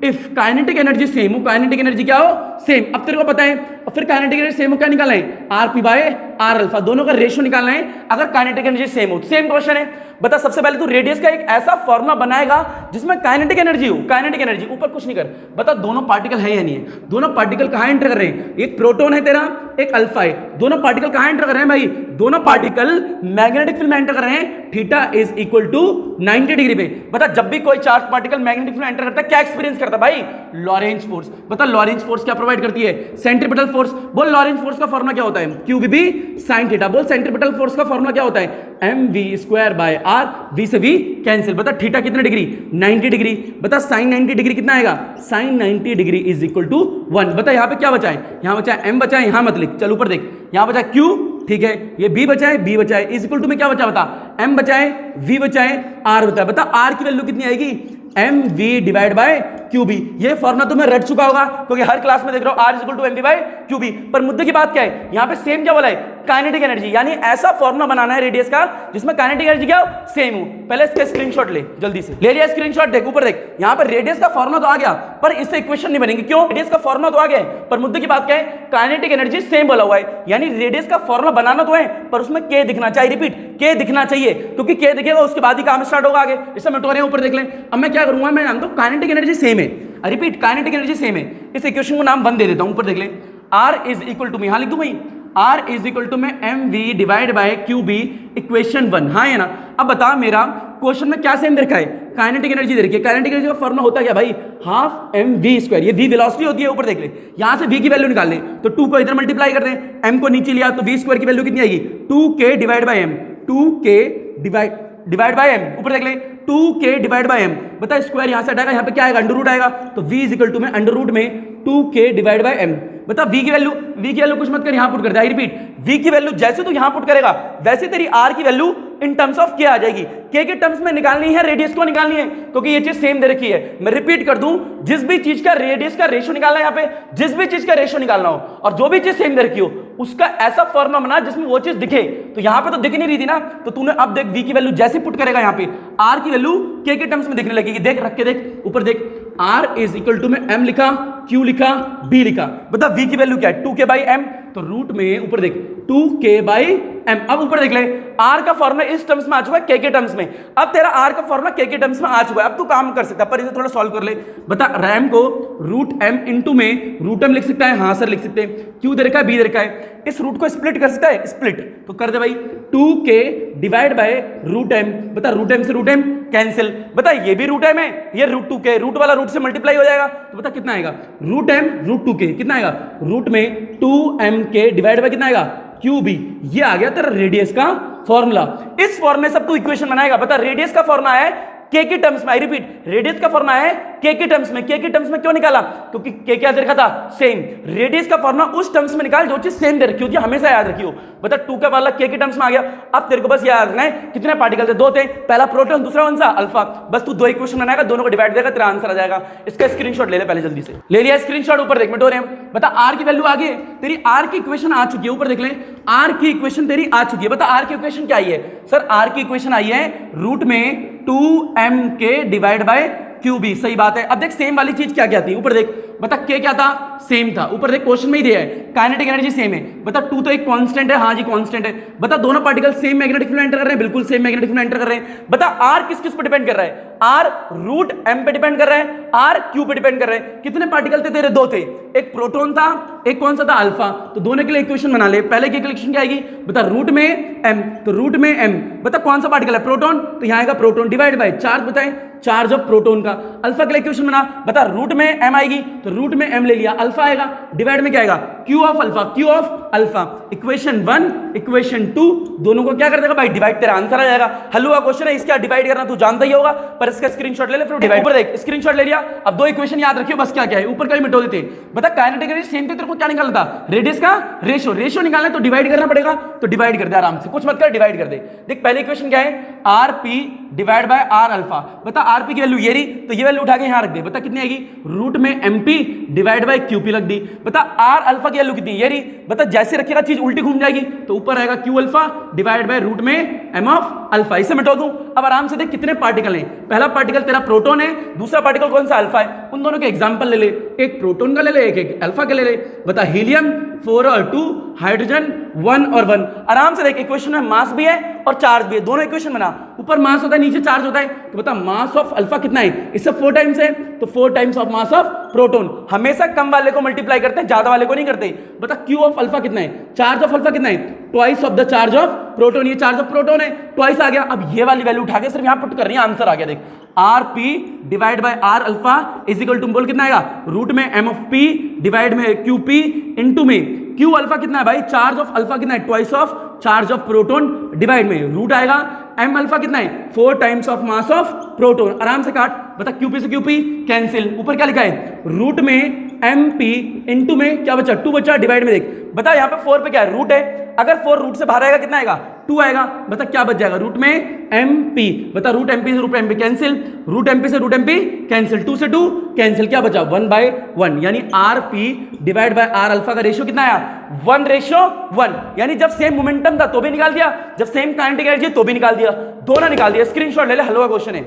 S1: इफ काइनेटिक एनर्जी सेम हो, काइनेटिक एनर्जी क्या हो, सेम। अब तेरे को पता है, और फिर काइनेटिक एनर्जी सेम हो, क्या निकालना है, r p by r alpha, दोनों का रेशियो निकालना है अगर काइनेटिक एनर्जी सेम हो। सेम क्वेश्चन है, बता सबसे पहले तू रेडियस का एक ऐसा फॉर्मूला बनाएगा जिसमें काइनेटिक एनर्जी हो, काइनेटिक एनर्जी। ऊपर कुछ नहीं कर, बता दोनों पार्टिकल है या नहीं है, दोनों पार्टिकल कहां एंटर कर रहे हैं, एक प्रोटॉन है तेरा, एक अल्फा है, दोनों पार्टिकल कहां एंटर कर रहे हैं भाई, दोनों पार्टिकल मैग्नेटिक फील्ड में एंटर कर रहे हैं, theta is equal to 90 degree पे। बता जब भी कोई चार्ज पार्टिकल मैग्नेटिक फील्ड में एंटर करता है क्या एक्सपीरियंस करता है भाई, लॉरेंज फोर्स। बता लॉरेंज फोर्स क्या प्रोवाइड करती है, सेंट्रीपिटल फोर्स। बोल लॉरेंज फोर्स का फॉर्मूला क्या होता है, QVB sin थीटा। बोल सेंट्रीपिटल फोर्स का फॉर्मूला क्या होता है, mv² बाय r, v से v कैंसिल। बता थीटा कितने डिग्री, 90 डिग्री। बता sin 90 डिग्री कितना आएगा, sin 90 degree is equal to 1। बता यहां पे क्या बचा है, यहां बचा है m बचा है, यहां मत लिख, चल ऊपर देख, यहां बचा q, ठीक है, ये b बचा है, b बचा है, इज इक्वल टू में क्या बचा, बता m बचा है, v बचा है, r बचा है। बता r की वैल्यू कितनी आएगी, mv डिवाइड बाय QB। ये फॉर्मूला तुम्हें रट चुका होगा क्योंकि हर क्लास में देख रहा हो r is equal to mv by QB। पर मुद्दे की बात क्या है, यहां पे सेम क्या बोला है, काइनेटिक एनर्जी, यानी ऐसा फॉर्मूला बनाना है रेडियस का जिसमें काइनेटिक एनर्जी क्या हो, सेम हो। पहले इसका स्क्रीनशॉट ले, जल्दी से ले लिया स्क्रीनशॉट। देख ऊपर देख, यहां पर रेडियस का फॉर्मूला तो आ गया पर इससे इक्वेशन नहीं बनेगी, क्यों, रेडियस का फॉर्मूला तो आ गया है पर मुद्दे की बात क्या है, काइनेटिक एनर्जी सेम बोला हुआ है, यानी रेडियस का फॉर्मूला बनाना तो है पर उसमें k दिखना चाहिए, रिपीट k दिखना चाहिए, क्योंकि k दिखेगा उसके बाद ही काम स्टार्ट होगा आगे। इससे मैं टोरे ऊपर देख लें। अब मैं क्या करूंगा, मैं जानता हूं काइनेटिक एनर्जी सेम है, रिपीट काइनेटिक एनर्जी सेम है, इस इक्वेशन को नाम 1 दे देता हूं। ऊपर देख ले, r इज इक्वल टू, मैं यहां लिख दूं भाई, r इज इक्वल टू में mv divide by QB equation 1। हाँ है ना। अब बता मेरा क्वेश्चन में क्या सेम रखा है, काइनेटिक एनर्जी दे रखी है। काइनेटिक एनर्जी का फॉर्मूला होता क्या भाई, हाफ mv², ये v वेलोसिटी होती है। ऊपर देख ले, यहां से v की वैल्यू निकाल ले तो 2 को इधर मल्टीप्लाई कर दें, m को नीचे लिया तो v² की वैल्यू कितनी आएगी, 2k divide by m, 2k divide by m। ऊपर देख ले 2k डिवाइड बाय m। बता स्क्वायर यहां से हटाएगा, यहां पे क्या आएगा, अंडर रूट आएगा, तो v इज इक्वल टू में अंडर रूट में 2k डिवाइड बाय m। बता v की वैल्यू कुछ मत कर, यहां पुट कर दे। आई रिपीट, v की वैल्यू जैसे तू यहां पुट करेगा वैसे तेरी r की value in terms of k आ जाएगी। k के टर्म्स में निकालनी है, रेडियस को निकालनी है, क्योंकि ये चीज सेम दे रखी है। मैं रिपीट कर दूं, जिस भी चीज का रेडियस का रेशियो निकालना है, यहां पे जिस भी चीज का रेशियो निकालना हो और जो भी चीज सेम दे रखी हो उसका ऐसा फॉर्मूला बना जिसमें वो चीज दिखे। तो यहां पे तो दिख नहीं रही थी ना, तो तूने अब देख v की वैल्यू जैसे पुट करेगा यहां पे r की वैल्यू k के टर्म्स में दिखने लगेगी। देख रख के देख, ऊपर देख, r इज इक्वल टू में m लिखा, q लिखा, b लिखा। बता v की वैल्यू क्या है, 2k बाई m, तो रूट में ऊपर देख 2k बाई m। अब ऊपर देख ले, r का फॉर्मूला इस टर्म्स में आ चुका है k के टर्म्स में, अब तेरा r का फॉर्मूला k के टर्म्स में आ चुका है। अब तू काम कर सकता है पर इसे थोड़ा सॉल्व कर ले। बता रैम को रूट m इंटू में रूट m लिख सकता है, हाँ सर लिख सकते हैं, q दे रखा है, b दे रखा है, इस रूट को स्प्लिट कर सकता है, स्प्लिट तो कर दे भाई, 2k divide by root m। बता रूट m से रूट m कैंसिल। बता ये भी रूट m है, ये रूट 2k, रूट वाला रूट से मल्टीप्लाई हो जाएगा, तो बता कितना आएगा, रूट m रूट 2k कितना आएगा, रूट में 2mk डिवाइड बाय कितना आएगा, QB। ये आ गया तेरा रेडियस का फॉर्मूला। इस फॉर्मूले से अब तू इक्वेशन बनाएगा। बता रेडियस का फॉर्मूला है k के टर्म्स में, आई रिपीट, रेडियस का फॉर्मूला है k के टर्म्स में। k के टर्म्स में क्यों निकाला, क्योंकि k क्या दे रखा था, सेम। रेडियस का फॉर्मूला उस टर्म्स में निकाल जो चीज सेम दे रखी होती है, हमेशा याद रखियो। बता 2 का वाला k के टर्म्स में आ गया। अब तेरे को बस याद रखना है कितने पार्टिकल थे, 2 थे, पहला प्रोटॉन दूसरा कौन सा, अल्फा। बस तू 2 इक्वेशन बनाएगा, दोनों को डिवाइड देगा, तेरा आंसर आ जाएगा। इसका स्क्रीनशॉट ले ले पहले जल्दी से, ले लिया स्क्रीनशॉट। ऊपर देख मेटोरियम, बता r की वैल्यू आ गई, तेरी r की इक्वेशन आ चुकी है। ऊपर देख ले, r की इक्वेशन तेरी आ चुकी है। बता r की इक्वेशन क्या आई है, सर r की इक्वेशन आई है रूट में 2mk divide by q B, सही बात है। अब देख सेम वाली चीज क्या क्या थी, ऊपर देख, बता के क्या था, सेम था। ऊपर देख क्वेश्चन में ही दिया है काइनेटिक एनर्जी सेम है। बता टू तो एक कांस्टेंट है, हाँ जी कांस्टेंट है। बता दोनों particle same magnetic field enter कर रहे हैं, बिल्कुल सेम मैग्नेटिक फील्ड एंटर कर रहे हैं। बता आर किस किस पे डिपेंड कर रहा है, आर रूट एम पे डिपेंड कर रहा है, आर क्यू पे डिपेंड कर रहे हैं। कितने पार्टिकल थे तेरे, दो थे, एक प्रोटॉन था, एक कौन सा था, अल्फा। तो दोनों के लिए इक्वेशन बना ले। पहले की इक्वेशन क्या आएगी, बता रूट में एम, तो रूट में एम, बता कौन सा पार्टिकल है, प्रोटॉन, तो यहां आएगा प्रोटॉन डिवाइड बाय चार्ज, बताएं चार्ज ऑफ प्रोटॉन का। अल्फा के लिए इक्वेशन बना, बता रूट में एम आएगी, तो रूट में एम ले लिया, अल्फा आएगा, डिवाइड में क्या आएगा, Q of alpha, Q of alpha. Equation 1 equation 2 दोनों को क्या कर देगा भाई, डिवाइड, तेरा आंसर आ जाएगा। हल हुआ क्वेश्चन है, इसका डिवाइड करना तू जानता ही होगा, पर इसका स्क्रीनशॉट ले ले, फिर डिवाइड। ऊपर देख स्क्रीनशॉट ले लिया। अब दो इक्वेशन याद रखियो बस, क्या क्या है, ऊपर का ही मिटो देते। बता काइनेटिक एनर्जी सेम थे, तेरे को क्या निकालना था, रेडियस का रेशियो, रेशियो निकालना है तो डिवाइड करना पड़ेगा, तो डिवाइड कर दे आराम से, कुछ मत कर, डिवाइड कर दे। देख पहले इक्वेशन क्या है, r p divide by r alpha. बता आर पी की वैल्यू ये रही, तो ये वैल्यू उठा के यहां रख दे, बता कितनी आएगी, रूट में m p divide by q p रख दी। बता आर अल्फा की वैल्यू कितनी, ये रही, बता जैसे रखेगा चीज उल्टी घूम जाएगी, तो ऊपर आएगा q alpha divide by root में एम ऑफ अल्फा। इसे मिटा दूं। अब आराम से देख कितने पार्टिकल हैं, पहला पार्टिकल तेरा प्रोटॉन है, दूसरा पार्टिकल कौन सा, अल्फा है। उन दोनों के एग्जांपल ले ले, एक प्रोटॉन का ले ले, एक अल्फा का ले ले। बता हीलियम 4 और 2, हाइड्रोजन 1 और 1। आराम से देख इक्वेशन में मास भी है और चार्ज भी है, दोनों इक्वेशन बना। ऊपर मास होता है, नीचे चार्ज होता है, तो बता मास ऑफ अल्फा कितना है, इससे 4 टाइम्स है, तो 4 times of mass of proton. हमेशा कम वाले को मल्टीप्लाई करते हैं, ज्यादा वाले को नहीं करते। बता क्यू ऑफ अल्फा कितना है, चार्ज ऑफ अल्फा कितना है, twice of the charge of proton. ये चार्ज ऑफ प्रोटॉन है, ट्वाइस आ गया। अब ये वाली वैल्यू उठा के सिर्फ यहां पुट कर रही है, आंसर आ गया। देख r p divide by r alpha is equal to, बोल कितना आएगा, रूट में एम ऑफ पी डिवाइड में क्यू पी इंटू में क्यू अल्फा कितना है भाई, चार्ज ऑफ अल्फा कितना है, twice of charge of proton divide में रूट आएगा एम अल्फा कितना है, 4 times of mass of proton. आराम से काट, बता क्यूपी से क्यूपी कैंसिल। ऊपर क्या लिखा है, रूट में एम पी इंटू में क्या बचा, 2 बचा, डिवाइड में देख, बता यहाँ पे 4 पे क्या है, रूट है, अगर 4 रूट से बाहर आएगा कितना आएगा, 2 आएगा। बता क्या बच जाएगा, रूट में एम पी, बता रूट एम पी से root m p cancel, root m p से रूट एम पी कैंसिल, 2 से 2 कैंसिल, क्या बचा 1/1। यानी r p divide by r alpha का रेशियो कितना आया, 1:1। यानी जब सेम मोमेंटम था तो भी निकाल दिया, जब सेम काइनेटिक एनर्जी तो भी निकाल दिया, दोनों निकाल दिया। स्क्रीनशॉट ले ले, हलवा क्वेश्चन है,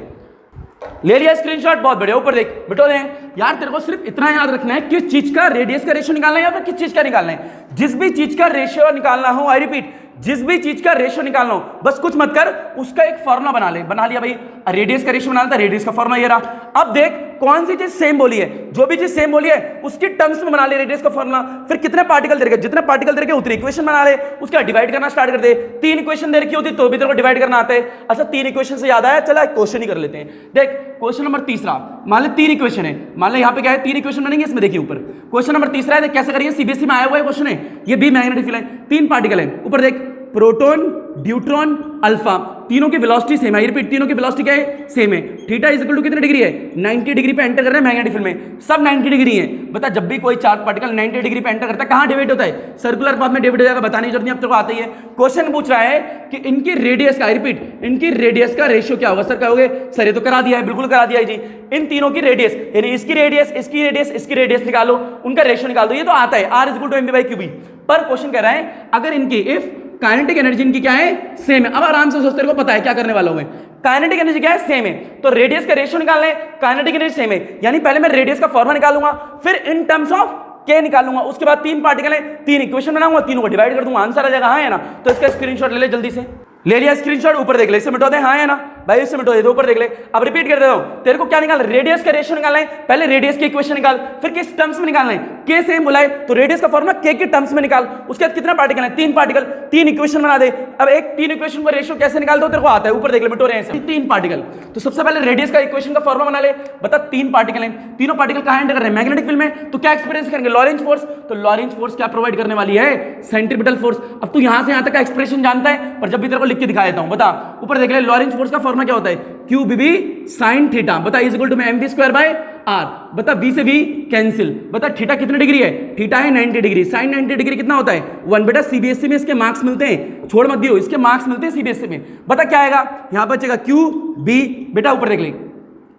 S1: ले लिया स्क्रीनशॉट, बहुत बढ़िया। ऊपर देख बिटो दे यार, तेरे को सिर्फ इतना याद रखना है किस चीज का रेडियस का रेशियो निकालना है या फिर किस चीज का निकालना है। जिस भी चीज का रेशियो निकालना हो, आई रिपीट, जिस भी चीज का रेशियो निकालना हो, बस कुछ मत कर, उसका एक फॉर्मूला बना ले। बना लिया भाई, रेडियस का रेशियो बनाना था, रेडियस का फॉर्मूला ये रहा। अब देख कौन सी चीज सेम बोली है, जो भी चीज सेम बोली है उसकी टर्म्स में बना ले रेडियस का फॉर्मूला। फिर कितने पार्टिकल दे रखे, जितने पार्टिकल दे रखे उतनी इक्वेशन बना ले, उसका डिवाइड करना स्टार्ट कर दे। 3 इक्वेशन दे रखी होती तो भी तेरे को डिवाइड करना आता है। अच्छा 3 इक्वेशन से याद आया, चला क्वेश्चन ही कर लेते हैं। देख क्वेश्चन नंबर तीसरा, मान ले 3 इक्वेशन है, मान ले यहाँ पे क्या है, 3 इक्वेशन बनेंगे इसमें। देखिए ऊपर क्वेश्चन नंबर तीसरा है, कैसे करिए, सीबीएसई में आया हुआ है क्वेश्चन है, ये भी मैग्नेटिक फील्ड है, 3 पार्टिकल है। ऊपर देख प्रोटॉन, ड्यूट्रॉन, अल्फा, तीनों की वेलोसिटी सेम है। रिपीट, तीनों की वेलोसिटी क्या है, सेम है। थीटा इज इक्वल टू कितने डिग्री है, 90 डिग्री पे एंटर कर रहे हैं मैग्नेटिक फील्ड में, सब 90 डिग्री है। बता जब भी कोई चार्ज पार्टिकल 90 डिग्री पे एंटर करता है कहां डिवाइड होता है, सर्कुलर पाथ में डिवाइड हो जाएगा, बताने की जरूरत नहीं, अब तेरे को आता ही है। क्वेश्चन पूछ रहा है कि इनकी रेडियस का, रिपीट, इनकी रेडियस का रेशियो क्या होगा। सर कहोगे सर ये तो करा दिया है, बिल्कुल करा दिया है जी। इन तीनों की रेडियस, यानी इसकी रेडियस, इसकी रेडियस, इसकी रेडियस निकालो, उनका रेशियो निकाल दो, ये तो आता है, R is equal to mv by q b. पर क्वेश्चन कह रहा है अगर इनकी इफ काइनेटिक एनर्जी इनकी क्या है, सेम है। अब आराम से सोचते, को पता है क्या करने वाला हूं मैं, काइनेटिक एनर्जी क्या है, सेम है, तो रेडियस का रेशियो निकालना है, काइनेटिक एनर्जी सेम है, यानी पहले मैं रेडियस का फॉर्मूला निकालूंगा, फिर इन टर्म्स ऑफ के निकालूंगा, उसके बाद 3 पार्टिकल है, 3 इक्वेशन बनाऊंगा, तीनों को डिवाइड कर दूंगा, आंसर आ जाएगा, हाँ है ना। तो इसका स्क्रीनशॉट ले ले जल्दी से, ले लिया स्क्रीनशॉट, ऊपर देख ले, इससे मिटो दे, हाँ है ना भाई, इससे मिटो दे, ऊपर देख ले। अब रिपीट कर देता हूं, तेरे को क्या निकालना है, रेडियस का रेशियो निकालना है, पहले रेडियस की इक्वेशन निकाल, फिर किस टर्म्स में निकालना है, के सेम बुलाए तो रेडियस का फॉर्मूला के टर्म्स में निकाल, उसके बाद कितना पार्टिकल है, 3 पार्टिकल, 3 इक्वेशन बना दे। अब एक 3 इक्वेशन का रेशियो कैसे निकाल दो, तेरे को आता है, ऊपर देख ले, मिटो रहे हैं 3 पार्टिकल। तो सबसे पहले रेडियस का इक्वेशन का फॉर्मूला बना ले। बता 3 पार्टिकल हैं, तीनों पार्टिकल कहां एंटर कर रहे हैं, मैग्नेटिक फील्ड में, तो क्या एक्सपीरियंस करेंगे, लॉरेंज फोर्स। तो लॉरेंज फोर्स क्या प्रोवाइड करने वाली है, सेंट्रीपिटल फोर्स। अब तू यहां से यहां तक का एक्सप्रेशन जानता है, पर जब भी तेरे को लिख के दिखा देता हूं, बता ऊपर देख ले, लॉरेंज फोर्स का फॉर्मूला क्या होता है, क्यू बीबी साइन थीटा, बता इज इक्वल टू में mv स्क्वायर बाय आर। बता v से v कैंसिल, बता थीटा कितने डिग्री है, थीटा है 90 डिग्री, साइन 90 डिग्री कितना होता है 1। बेटा सीबीएसई में इसके मार्क्स मिलते हैं, छोड़ मत दियो, इसके मार्क्स मिलते हैं सीबीएसई में। बता क्या आएगा, यहां बचेगा क्यू बी, बेटा ऊपर देख ले,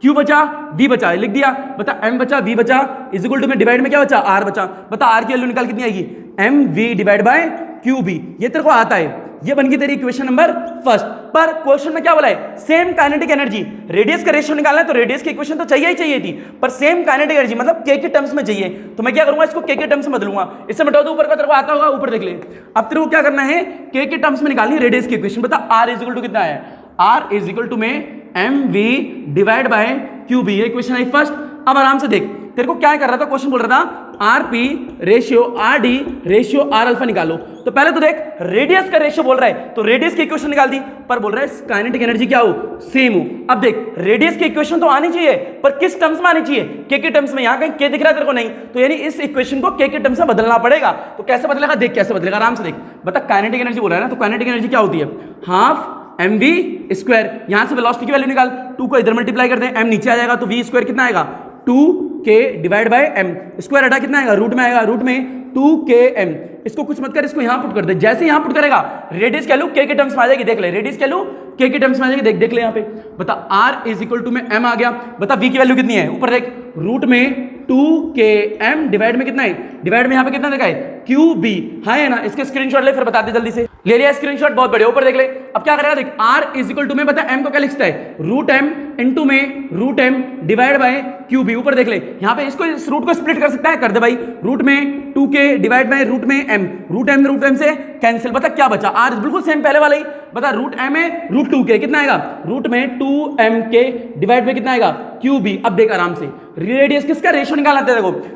S1: क्यू बचा v बचा, लिख दिया। बता m बचा v बचा इज इक्वल टू में डिवाइड में क्या बचा, r बचा। बता r की वैल्यू निकाल कितनी आएगी, mv divide by q b, ये तेरे को आता है, ये बन गई तेरी इक्वेशन नंबर फर्स्ट। पर क्वेश्चन में क्या बोला है, सेम काइनेटिक एनर्जी, रेडियस का रेशियो निकालना है तो रेडियस की इक्वेशन तो चाहिए ही चाहिए थी, पर सेम काइनेटिक एनर्जी मतलब के के टर्म्स में चाहिए। तो मैं क्या करूंगा, इसको के टर्म्स में बदलूंगा, इससे मिटा दो, ऊपर का तेरे को आता होगा, ऊपर देख ले। अब तेरे को क्या करना है, के टर्म्स में निकालनी रेडियस की इक्वेशन। बता आर इज इक्वल टू कितना है, आर इज इक्वल टू में m v divide by q b, ये इक्वेशन आई फर्स्ट। अब आराम से देख, तेरे को क्या कर रहा था, क्वेश्चन बोल रहा था r p ratio r d ratio r alpha निकालो। तो पहले तो देख रेडियस का रेशियो बोल रहा है तो रेडियस की इक्वेशन निकाल दी, पर बोल रहा है काइनेटिक एनर्जी क्या हो, सेम हो। अब देख रेडियस की इक्वेशन तो आनी चाहिए, पर किस टर्म्स में आनी चाहिए, के टर्म्स में। यहां कहीं के दिख रहा है तेरे को, नहीं, तो यानी इस इक्वेशन को के टर्म्स में बदलना पड़ेगा। तो कैसे बदलेगा, देख कैसे बदलेगा, आराम से देख। बता काइनेटिक एनर्जी बोल रहा है ना, तो काइनेटिक एनर्जी क्या होती है, हाफ एम वी स्क्वायर, यहां से वेलोसिटी की वैल्यू निकाल, 2 को इधर मल्टीप्लाई कर दें, एम नीचे आ जाएगा तो वी स्क्वायर कितना आएगा, 2k divide bye M, square हटा कितना आएगा, रूट में आएगा, रूट में 2km। इसको कुछ मत कर, इसको यहां पुट कर दे, जैसे यहां पुट करेगा रेडियस क्या लू, के टर्म्स में आ जाएगी, देख ले रेडियस क्या लू, के टर्म्स में आ जाएगी, देख ले यहां पे। बता r इज इक्वल टू में m आ गया, बता v की वैल्यू कितनी है, ऊपर देख, रूट में 2km डिवाइड में कितना है, डिवाइड में यहां पे कितना देखा है, qb, हाँ है ना। इसके स्क्रीनशॉट ले, फिर बता दे जल्दी से, ले लिया स्क्रीनशॉट, बहुत बढ़िया, ऊपर देख ले। अब क्या करेगा देख, r इज इक्वल टू में बता m को क्या लिखता है, रूट m इंटू में root m divide by qb, ऊपर देख ले। यहां पे इसको इस रूट को स्प्लिट कर सकता है, कर दे भाई, रूट में 2k डिवाइड बाय रूट में m, रूट m से कैंसिल, बता क्या बचा, r बिल्कुल सेम पहले वाला ही, बता रूट m है रूट 2k कितना आएगा, रूट में 2mk डिवाइड बाय कितना आएगा, qb। अब देख आराम से, रेडियस किसका रेशियो निकालना है,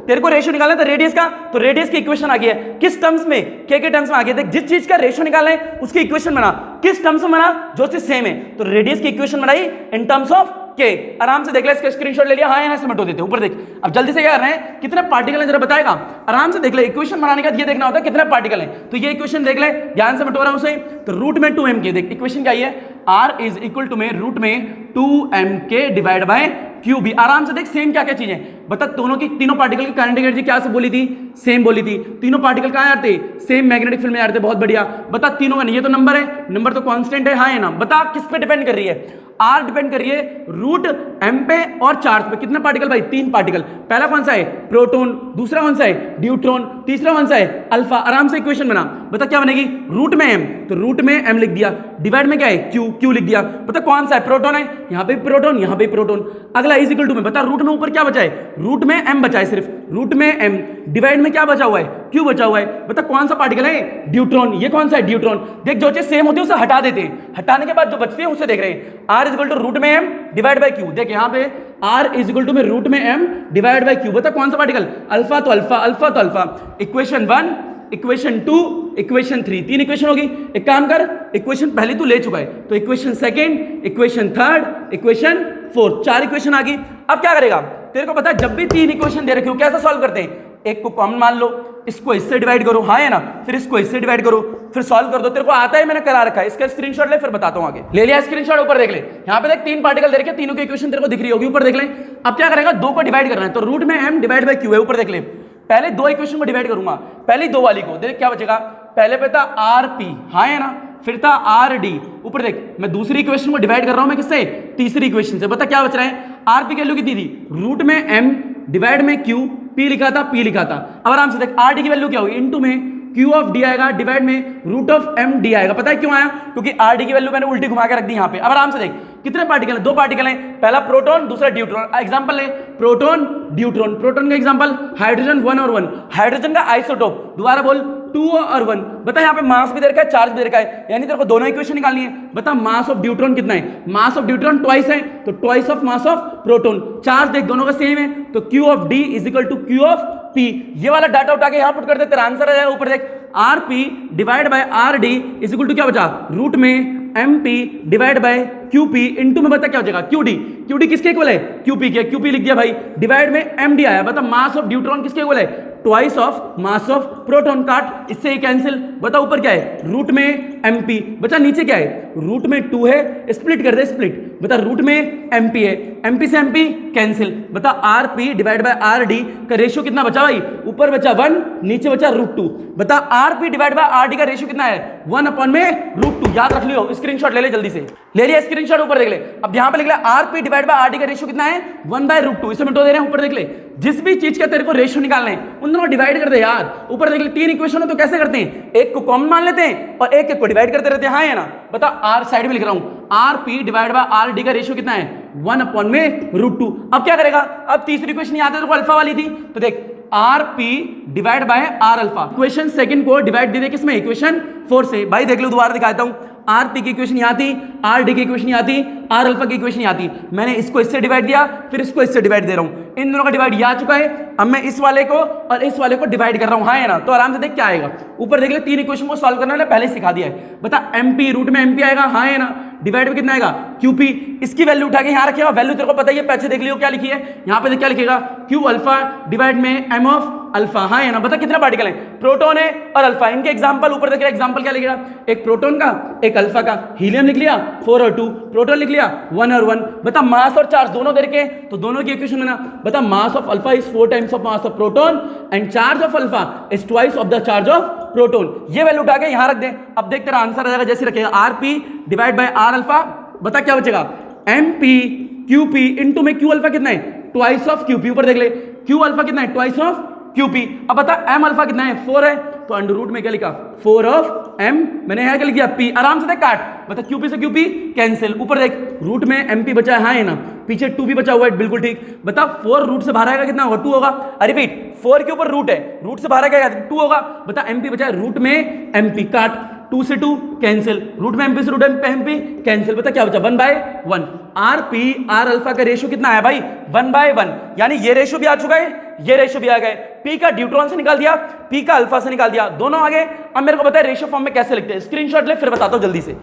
S1: तेरे को रेशियो निकालना था रेडियस का, तो रेडियस की इक्वेशन आ गई है किस टर्म्स में, के टर्म्स में आ गया। देख जिस चीज का रेशियो निकालना है उसकी इक्वेशन बना, किस टर्म्स में बना, जो चीज सेम है, तो रेडियस की इक्वेशन बनाई इन टर्म्स ऑफ के। आराम से देख ले, इसका स्क्रीनशॉट ले लिया, हाँ यहाँ से मिटो देते, ऊपर देख। अब जल्दी से क्या कर रहे हैं, कितने पार्टिकल है जरा बताएगा, आराम से देख ले। इक्वेशन बनाने का ये देखना होता है कितने पार्टिकल है, तो ये इक्वेशन देख ले, ध्यान से मिटो रहा हूं उसे। तो रूट में 2mk, देख इक्वेशन क्या है, r इज इक्वल टू में रूट में 2mk डिवाइड बाय qb। आराम से देख सेम क्या क्या चीजें, बता दोनों की, तीनों पार्टिकल की काइनेटिक एनर्जी क्या से बोली थी, सेम बोली थी। तीनों पार्टिकल कहां आ रहे थे, सेम मैग्नेटिक फील्ड में आ रहे थे, बहुत बढ़िया। बता तीनों का नहीं, ये तो नंबर है, नंबर तो कांस्टेंट है, हाँ है ना। बता किस पे डिपेंड कर रही है, r डिपेंड कर रही है रूट m पे और चार्ज पे। कितने पार्टिकल भाई, 3 पार्टिकल। पहला कौन सा है, प्रोटॉन, दूसरा कौन सा है, न्यूट्रॉन, तीसरा कौन सा है, अल्फा। आराम से इक्वेशन बना, बता क्या बनेगी, रूट में m, तो रूट में m लिख दिया, डिवाइड में क्या है q लिख दिया। बता कौन सा है, प्रोटॉन है, यहाँ पे प्रोटॉन, यहाँ पे प्रोटॉन। अगला इज इक्वल टू में, बता रूट में ऊपर क्या बचा है, रूट में m बचा है, सिर्फ रूट में m, डिवाइड में क्या बचा हुआ है, q बचा हुआ है। बता कौन सा पार्टिकल है, न्यूट्रॉन। ये कौन सा है, न्यूट्रॉन। देख जो चीज सेम होती है उसे हटा देते हैं, हटाने के बाद जो बचती है उसे देख रहे हैं, r is equal to root में m डिवाइड बाय q। देख यहाँ पे r इज इक्वल टू में रूट में m डिवाइड बाय q। बता कौन सा पार्टिकल, अल्फा, तो अल्फा, अल्फा तो alpha. Equation 1, equation 2, equation 3, 3 equation होगी। एक काम कर, इक्वेशन पहले तू ले चुका है, तो equation second, equation third, equation fourth, 4 equation आ गई। अब क्या करेगा, तेरे को पता है जब भी 3 इक्वेशन दे रखे हो कैसे सॉल्व करते हैं, एक को कॉमन मान लो, इसको इससे डिवाइड करो, हाँ है ना, फिर इसको इससे डिवाइड करो, फिर सॉल्व कर दो। तेरे को आता है, मैंने करा रखा है, इसका स्क्रीनशॉट ले, फिर बताता हूं आगे। ले लिया स्क्रीनशॉट, ऊपर देख ले, यहाँ पे देख 3 पार्टिकल दे रखे, तीनों की इक्वेशन तेरे को दिख रही होगी, ऊपर देख ले। अब क्या करेगा, 2 को डिवाइड करना है, तो रूट में m डिवाइड बाय q है, ऊपर देख ले। पहले 2 इक्वेशन को डिवाइड करूंगा, पहली 2 वाली को, देख क्या बचेगा, पहले पे था rp, हाँ है ना, फिर था rd, ऊपर देख। मैं दूसरी इक्वेशन को डिवाइड कर रहा हूं, मैं किससे, तीसरी इक्वेशन से। बता क्या बच रहा है, rp की वैल्यू कितनी थी, रूट में m डिवाइड में q, p लिखा था, p लिखा था। अब आराम से देख rd की वैल्यू क्या होगी, इनटू में q ऑफ d आएगा, डिवाइड में रूट ऑफ m d आएगा। पता है क्यों आया, क्योंकि rd की वैल्यू मैंने उल्टी घुमा के रख दी यहाँ पे। अब आराम से देख कितने पार्टिकल हैं, 2 पार्टिकल हैं, पहला प्रोटॉन, दूसरा न्यूट्रॉन। एग्जांपल ले, प्रोटॉन न्यूट्रॉन। प्रोटॉन का एग्जांपल हाइड्रोजन 1 और 1, हाइड्रोजन का आइसोटोप, दोबारा बोल 2 और 1। बता यहाँ पे मास भी दे रखा है, चार्ज भी दे रखा है, यानी तेरे को दोनों इक्वेशन निकालनी है। बता मास ऑफ न्यूट्रॉन कितना है, मास ऑफ न्यूट्रॉन ट्वाइस है, तो twice of mass of proton. Charge देख दोनों का सेम है, तो q of d is equal to q of p। ये वाला डाटा उठा के यहाँ पुट कर दे, तेरा आंसर आ जाएगा। ऊपर देख rp divide by rd is equal to क्या बचा, रूट में mp divide by qp, into में बता क्या हो जाएगा, qd किसके इक्वल है, qp के, qp लिख दिया भाई, डिवाइड में md आया। बता मास ऑफ न्यूट्रॉन किसके इक्वल है, twice of mass of proton. काट, इससे ही कैंसिल। बता ऊपर क्या है, रूट में mp, बचा नीचे क्या है, रूट में 2 है, स्प्लिट कर दे, स्प्लिट। बता रूट में mp है, mp से mp कैंसिल। बता rp डिवाइड बाय rd का रेशियो कितना बचा भाई, ऊपर बचा 1, नीचे बचा रूट 2। बता rp डिवाइड बाय rd का रेशियो कितना है, 1 अपॉन में रूट 2। याद रख लियो, स्क्रीनशॉट ले ले जल्दी से, ले लिया स्क्रीनशॉट, ऊपर देख ले। अब यहाँ पे लिख ले rp डिवाइड बाय rd का रेशियो कितना है, 1 बाय रूट 2। इसे मिटो दे रहे हैं, ऊपर देख ले। जिस भी चीज का तेरे को रेशियो निकालना है उन दोनों डिवाइड कर दे यार। ऊपर देख ले 3 इक्वेशन है, तो कैसे करते हैं, एक को कॉमन मान लेते हैं और एक को डिवाइड करते रहते हैं, हाँ या ना? बता, आर साइड में लिख रहा हूं, are p divide by R D का रेशियो कितना है? 1/√2। अब क्या करेगा? अब तीसरी इक्वेशन याद है तेरे को, अल्फा वाली थी, तो देख r p divide by r alpha. Equation second को डिवाइड दे दे किसमें? इक्वेशन 4 से। भाई देख लो, दोबारा दिखाता हूं, आर पी की इक्वेशन यहाँ थी, आर डी की इक्वेशन यहाँ थी, आर अल्फा की इक्वेशन यहाँ थी, मैंने इसको इससे डिवाइड दिया, फिर इसको इससे डिवाइड दे रहा हूं, इन दोनों का डिवाइड यहाँ आ चुका है, अब मैं इस वाले को और इस वाले को डिवाइड कर रहा हूं, हाँ है ना? तो आराम से देख क्या आएगा, ऊपर देख ले, तीन इक्वेशन को सॉल्व करना मैंने पहले सिखा दिया है। बता, एमपी रूट में एमपी आएगा, हाँ है ना? डिवाइड में कितना आएगा? क्यूपी। इसकी वैल्यू उठा के यहाँ रखेगा, वैल्यू तेरे को पता ही है, पीछे देख लियो क्या लिखी है, यहाँ पे देख क्या लिखेगा, क्यू अल्फा डिवाइड में एम ऑफ अल्फा, हाँ है ना? बता कितना पार्टिकल है? प्रोटॉन है और अल्फा। इनके एग्जांपल ऊपर देख रहे, एग्जांपल क्या लिखेगा? एक प्रोटॉन का, एक अल्फा का। हीलियम लिख लिया 4 और 2, प्रोटॉन लिख लिया 1 और 1। बता, मास और चार्ज दोनों दे रखे, तो दोनों की इक्वेशन बना। बता, mass of alpha is 4 times of mass of proton and charge of alpha is twice of the charge of proton. ये वैल्यू उठा के यहां रख दे। अब देख तेरा आंसर आ जाएगा, जैसे रखेगा r p divide by r alpha. बता क्या बचेगा? M p q p into में क्यू अल्फा कितना है? Twice of q p. ऊपर देख ले, क्यू अल्फा कितना है? Twice of q p. अब बता, एम अल्फा कितना है? 4 है, तो अंडर रूट में क्या लिखा? 4 ऑफ एम, मैंने यहां क्या लिख दिया? पी। आराम से देख काट, बता क्यू पी से क्यू पी कैंसिल, ऊपर देख रूट में एम पी बचा है, हाँ है ना? पीछे 2 भी बचा हुआ है, बिल्कुल ठीक। बता, 4 रूट से बाहर आएगा कितना होगा? 2 होगा। रिपीट, 4 के ऊपर रूट है, रूट से बाहर आएगा 2 होगा। बता, एम पी बचा है रूट में एम पी, काट, 2 से 2 कैंसिल, रूट में एमपी से रूट एम पी कैंसिल। बता क्या बचा? 1/1। आर पी आर अल्फा का रेशियो कितना है भाई? 1/1, यानी ये रेशियो भी आ चुका है, ये रेशियो भी आ गए। पी का ड्यूट्रॉन से निकाल दिया, पी का अल्फा से निकाल दिया, दोनों आ गए। अब मेरे को बता रेशियो फॉर्म में कैसे लिखते हैं? स्क्रीनशॉट ले, फिर बताता हूं जल्दी से।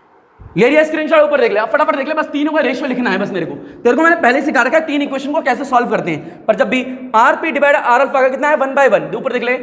S1: ले लिया स्क्रीनशॉट, ऊपर देख ले, अब फटाफट देख ले, बस तीनों का रेशियो लिखना है बस मेरे को। तेरे को मैंने पहले सिखा रखा है तीन इक्वेशन को कैसे सॉल्व करते हैं, पर जब भी r p divide r alpha का कितना है? 1/1। ऊपर देख ले,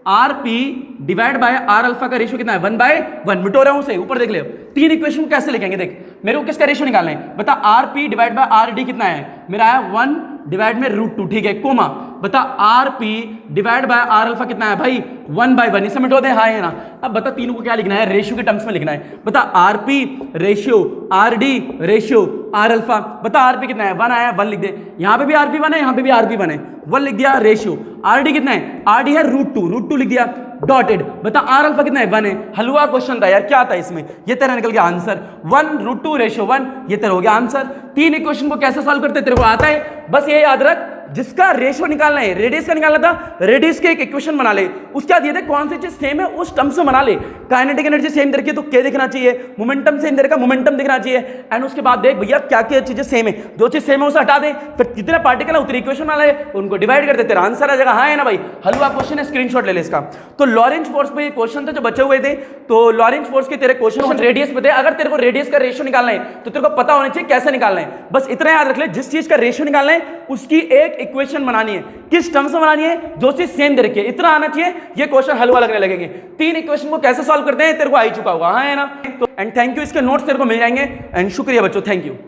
S1: r p divide by r alpha का रेशियो कितना है? 1/1। मिटो रहा हूं से, ऊपर देख ले। तीन इक्वेशन को कैसे लिखेंगे? देख, मेरे को किसका रेशियो निकालना है? बता, r p divide by R D कितना है? मेरा है 1 डिवाइड में √2, ठीक है, कोमा। बता, r p divide by r alpha कितना है भाई? 1/1। इसे मिटो दे, हाँ है ना? अब बता, तीनों को क्या लिखना है? रेशियो के टर्म्स में लिखना है। बता, r p ratio r d ratio r alpha. बता, आर पी कितना है? 1 आया, 1 लिख दे। यहां पे भी आर पी 1 है, यहां पे भी आर पी 1 है, 1 लिख दिया। रेशियो आर डी कितना है? आर डी है √2 लिख दिया, डॉटेड। बता, आर अल्फा कितना है? 1 है। हलवा क्वेश्चन था यार, क्या था इसमें? ये तेरा निकल गया आंसर, 1/√2 रेशियो 1, ये तेरा हो गया आंसर। तीन इक्वेशन को कैसे सॉल्व करते तेरे को आता है? बस ये याद रख, जिसका रेशियो निकालना है, रेडियस का निकालना था, रेडियस के एक इक्वेशन बना ले, उसका दिए थे कौन सी चीज सेम है उस टर्म से बना ले। काइनेटिक एनर्जी सेम दे रखी है तो क्या दिखना चाहिए? मोमेंटम सेम दे रखा, मोमेंटम दिखना चाहिए। एंड उसके बाद देख भैया क्या क्या चीजें सेम है, जो चीज सेम है उसे हटा दे, फिर कितने पार्टिकल है उतनी इक्वेशन बना ले, उनको डिवाइड कर दे, तेरा आंसर आ जाएगा। हाँ है ना भाई? हलवा क्वेश्चन है, स्क्रीनशॉट ले ले इसका। तो लॉरेंज फोर्स में ये क्वेश्चन थे जो बचे हुए थे, तो लॉरेंज फोर्स के तेरे क्वेश्चन रेडियस पे थे। अगर तेरे को रेडियस का रेशियो निकालना है तो तेरे को पता होना चाहिए कैसे निकालना है। बस इतना याद रख ले, जिस चीज का रेशियो निकालना है उसकी एक इक्वेशन बनानी है, किस टर्म से बनानी है? जो चीज सेम दे रखी है, इतना आना चाहिए, ये क्वेश्चन हलवा लगने लगेंगे। तीन इक्वेशन को कैसे सॉल्व करते हैं तेरे को आ ही चुका होगा, हाँ है ना? तो एंड थैंक यू, इसके नोट्स तेरे को मिल जाएंगे। एंड शुक्रिया बच्चों, थैंक यू।